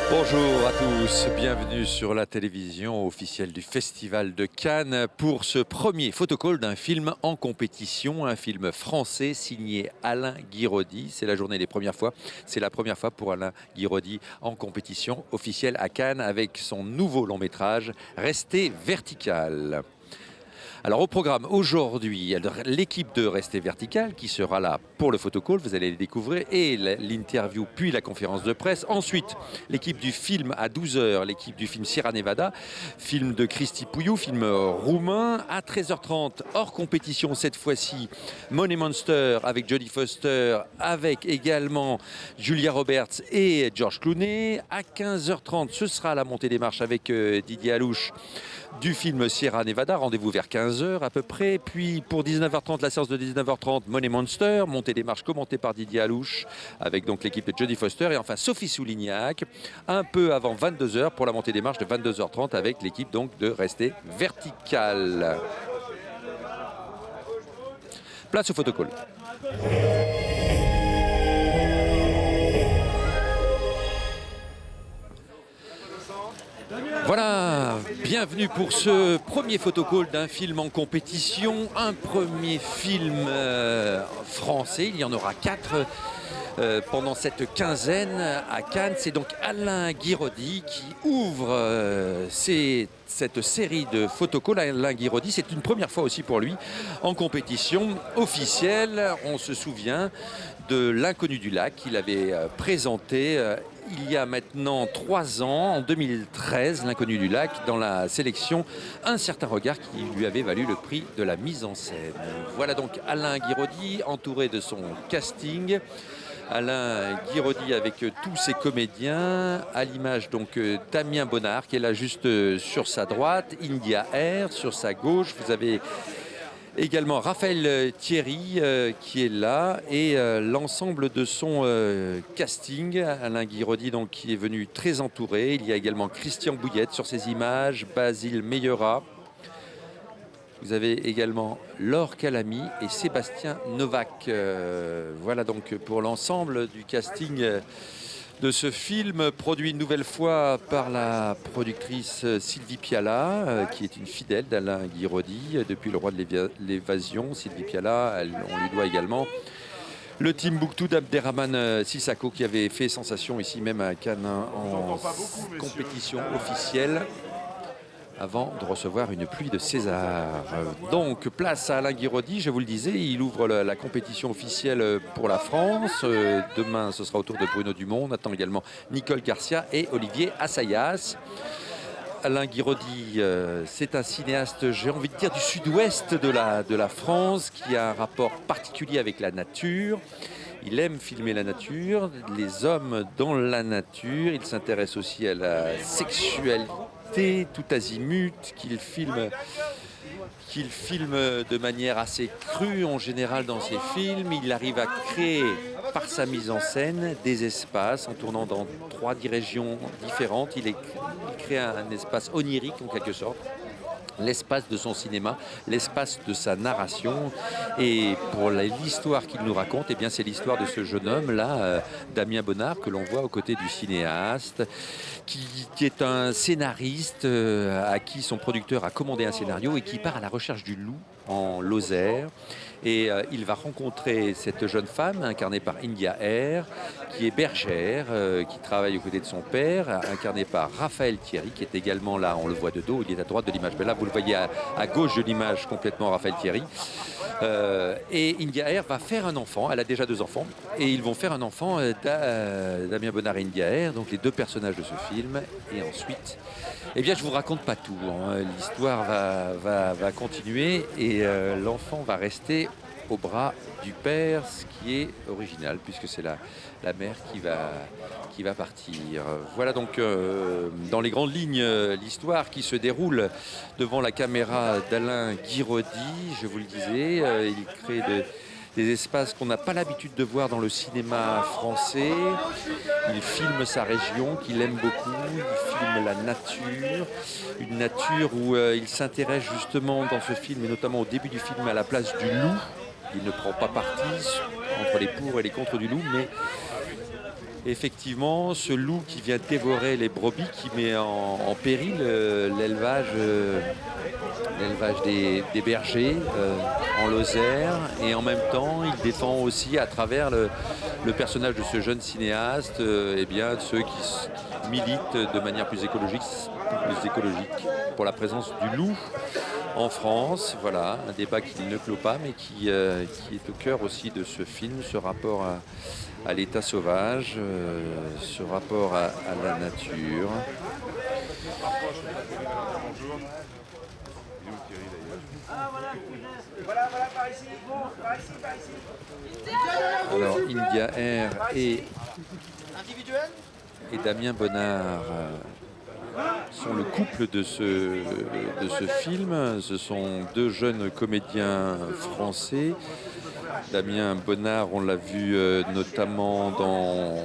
Bonjour à tous, bienvenue sur la télévision officielle du Festival de Cannes pour ce premier photocall d'un film en compétition, un film français signé Alain Guiraudy. C'est la journée des premières fois, c'est la première fois pour Alain Guiraudy en compétition officielle à Cannes avec son nouveau long métrage Rester vertical. Alors au programme aujourd'hui, l'équipe de Rester Vertical qui sera là pour le photocall, vous allez les découvrir, et l'interview puis la conférence de presse. Ensuite, l'équipe du film à 12 h, l'équipe du film Sierra Nevada, film de Cristi Puiu, film roumain. À 13h30, hors compétition cette fois-ci, Money Monster avec Jodie Foster, avec également Julia Roberts et George Clooney. À 15h30, ce sera la montée des marches avec Didier Alouche du film Sierra Nevada, rendez-vous vers 15h à peu près. Puis pour 19h30, la séance de 19h30, Money Monster, montée des marches commentée par Didier Alouche, avec donc l'équipe de Jodie Foster. Et enfin Sophie Soulignac, un peu avant 22h pour la montée des marches de 22h30 avec l'équipe donc de Rester Vertical. Place au photocall. Voilà, bienvenue pour ce premier photocall d'un film en compétition, un premier film français. Il y en aura 4 pendant cette quinzaine à Cannes. C'est donc Alain Guiraudy qui ouvre cette série de photocalls. Alain Guiraudy, c'est une première fois aussi pour lui en compétition officielle. On se souvient de L'Inconnu du lac qu'il avait présenté il y a maintenant 3 ans, en 2013, L'Inconnu du lac, dans la sélection Un certain regard qui lui avait valu le prix de la mise en scène. Voilà donc Alain Guiraudy entouré de son casting. Alain Guiraudy avec tous ses comédiens, à l'image donc Damien Bonnard qui est là juste sur sa droite, India Air sur sa gauche. Vous avez également Raphaël Thierry qui est là et l'ensemble de son casting. Alain Guiraudy donc, qui est venu très entouré. Il y a également Christian Bouillette sur ces images, Basile Meillera. Vous avez également Laure Calamy et Sébastien Novak. Voilà donc pour l'ensemble du casting de ce film, produit une nouvelle fois par la productrice Sylvie Piala, qui est une fidèle d'Alain Guiraudy depuis Le Roi de l'Évasion. Sylvie Piala, on lui doit également le Timbuktu d'Abderrahmane Sissako qui avait fait sensation ici même à Cannes en compétition officielle, avant de recevoir une pluie de César. Donc, place à Alain Guiraudy, je vous le disais, il ouvre la compétition officielle pour la France. Demain, ce sera au tour de Bruno Dumont. On attend également Nicole Garcia et Olivier Assayas. Alain Guiraudy, c'est un cinéaste, j'ai envie de dire, du sud-ouest de la France, qui a un rapport particulier avec la nature. Il aime filmer la nature, les hommes dans la nature. Il s'intéresse aussi à la sexualité, tout azimut, qu'il filme de manière assez crue en général dans ses films. Il arrive à créer par sa mise en scène des espaces en tournant dans 3 régions différentes. Il crée un espace onirique en quelque sorte. L'espace de son cinéma, l'espace de sa narration. Et pour l'histoire qu'il nous raconte, eh bien c'est l'histoire de ce jeune homme-là, Damien Bonnard, que l'on voit aux côtés du cinéaste, qui est un scénariste à qui son producteur a commandé un scénario et qui part à la recherche du loup en Lozère. Et il va rencontrer cette jeune femme incarnée par India Air, qui est bergère, qui travaille aux côtés de son père, incarnée par Raphaël Thierry, qui est également là, on le voit de dos, il est à droite de l'image, mais là vous le voyez à gauche de l'image complètement, Raphaël Thierry. Et India Air va faire un enfant, elle a déjà 2 enfants, et ils vont faire un enfant, Damien Bonnard et India Air, donc les 2 personnages de ce film. Et ensuite, eh bien je vous raconte pas tout, hein. L'histoire va continuer et l'enfant va rester au bras du père, ce qui est original puisque c'est la mère qui va partir. Voilà donc dans les grandes lignes l'histoire qui se déroule devant la caméra d'Alain Guiraudy. Je vous le disais, il crée des espaces qu'on n'a pas l'habitude de voir dans le cinéma français. Il filme sa région qu'il aime beaucoup, il filme la nature, une nature où il s'intéresse justement dans ce film, et notamment au début du film, à la place du loup. Il ne prend pas parti entre les pour et les contre du loup, mais effectivement, ce loup qui vient dévorer les brebis, qui met en péril l'élevage des bergers en Lozère, et en même temps il défend aussi à travers le personnage de ce jeune cinéaste eh bien, ceux qui militent de manière plus écologique pour la présence du loup en France. Voilà, un débat qui ne clôt pas mais qui est au cœur aussi de ce film, ce rapport à l'état sauvage, ce rapport à la nature. Alors India Air et Damien Bonnard sont le couple de ce film. Ce sont deux jeunes comédiens français. Damien Bonnard, on l'a vu notamment dans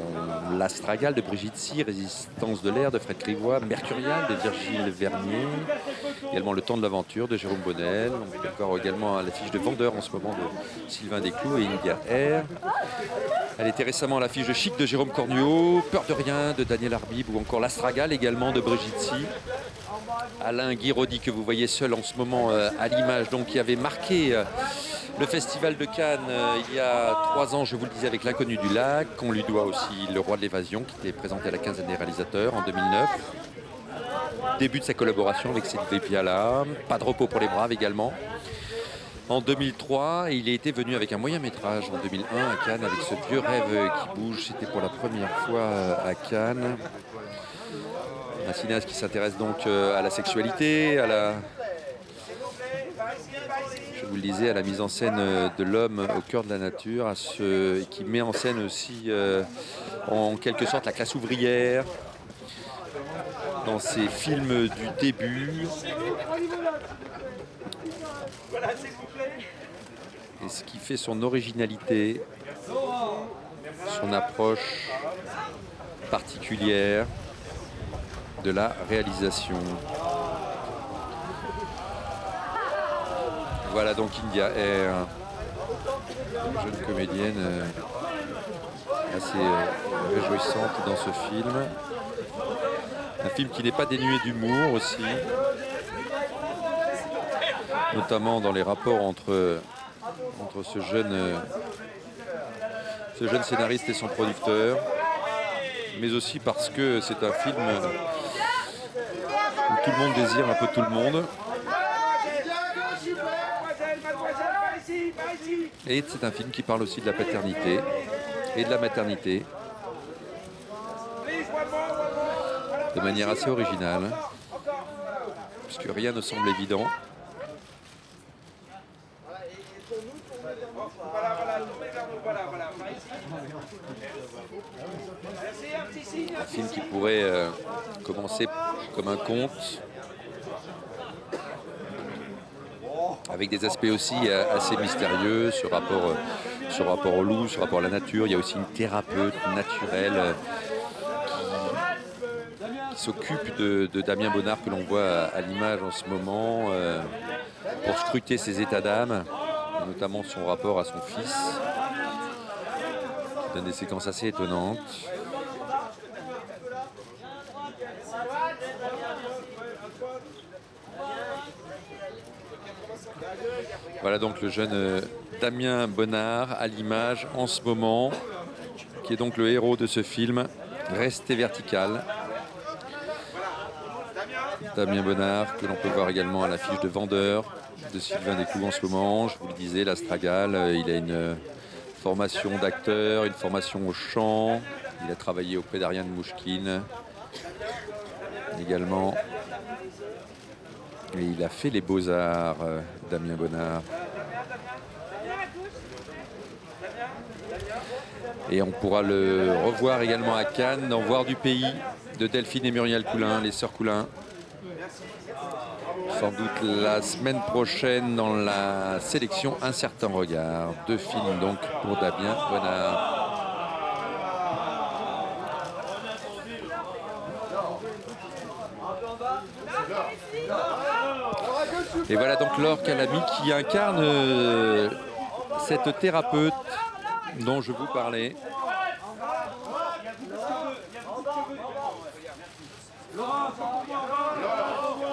L'Astragale de Brigitte Si, Résistance de l'air de Fred Crivoy, Mercurial de Virgile Vernier, également Le Temps de l'aventure de Jérôme Bonnel. On peut encore également à l'affiche de Vendeur en ce moment de Sylvain Desclous et India Air. Elle était récemment à l'affiche de Chic de Jérôme Cornuau, Peur de rien de Daniel Arbib ou encore L'Astragale également de Brigitte Si. Alain Guiraudy que vous voyez seul en ce moment à l'image, donc qui avait marqué le Festival de Cannes il y a 3 ans, je vous le disais, avec L'Inconnu du lac. On lui doit aussi Le Roi de l'évasion qui était présenté à la quinzaine des réalisateurs en 2009. Début de sa collaboration avec Sylvie Piala, Pas de repos pour les braves également. En 2003, il était venu avec un moyen métrage en 2001 à Cannes avec Ce vieux rêve qui bouge. C'était pour la première fois à Cannes. Un cinéaste qui s'intéresse donc à la sexualité, je vous le disais, à la mise en scène de l'homme au cœur de la nature, qui met en scène aussi en quelque sorte la classe ouvrière dans ses films du début. Et ce qui fait son originalité, son approche particulière de la réalisation. Voilà donc India Air, une jeune comédienne assez réjouissante dans ce film. Un film qui n'est pas dénué d'humour aussi, notamment dans les rapports entre ce jeune scénariste et son producteur, mais aussi parce que c'est un film où tout le monde désire un peu tout le monde. Et c'est un film qui parle aussi de la paternité et de la maternité de manière assez originale, puisque rien ne semble évident. Un film qui pourrait commencer comme un conte, avec des aspects aussi assez mystérieux, ce rapport au loup, ce rapport à la nature. Il y a aussi une thérapeute naturelle qui s'occupe de Damien Bonnard, que l'on voit à l'image en ce moment, pour scruter ses états d'âme, notamment son rapport à son fils, qui donne des séquences assez étonnantes. Voilà donc le jeune Damien Bonnard à l'image en ce moment, qui est donc le héros de ce film, Restez vertical. Damien Bonnard, que l'on peut voir également à l'affiche de Vendeur de Sylvain Desclous en ce moment. Je vous le disais, l'Astragale, il a une formation d'acteur, une formation au chant. Il a travaillé auprès d'Ariane Mouchkine également. Et il a fait les beaux-arts, Damien Bonnard. Et on pourra le revoir également à Cannes, dans Voir du pays, de Delphine et Muriel Coulin, les sœurs Coulin. Sans doute la semaine prochaine dans la sélection Un certain regard. 2 films donc pour Damien Bonnard. Et voilà donc Laure Calamy qui incarne cette thérapeute dont je vous parlais.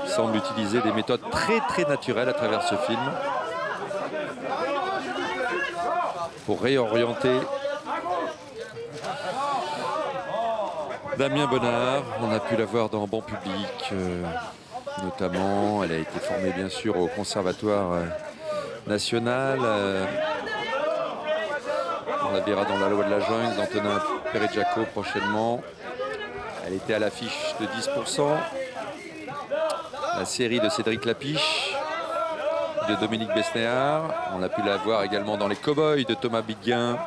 Il semble utiliser des méthodes très naturelles à travers ce film pour réorienter Damien Bonnard. On a pu la voir dans Ban Public, notamment. Elle a été formée bien sûr au Conservatoire national. On la verra dans La Loi de la Jungle d'Antonin Pereggiaco prochainement. Elle était à l'affiche de 10%. La série de Cédric Lapiche, de Dominique Besnéard. On a pu la voir également dans Les Cowboys de Thomas Bidguin.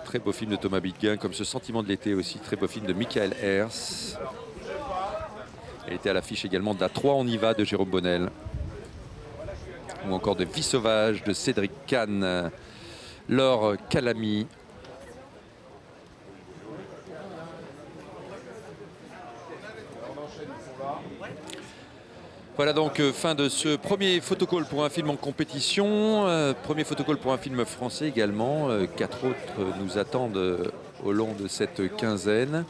Très beau film de Thomas Bidguin, comme Ce Sentiment de l'été aussi. Très beau film de Michael Hers. Elle était à l'affiche également d'À 3 on y va de Jérôme Bonnel. Ou encore de Vie sauvage de Cédric Kahn, Laure Calamy. Voilà donc fin de ce premier photocall pour un film en compétition. Premier photocall pour un film français également. 4 autres nous attendent au long de cette quinzaine.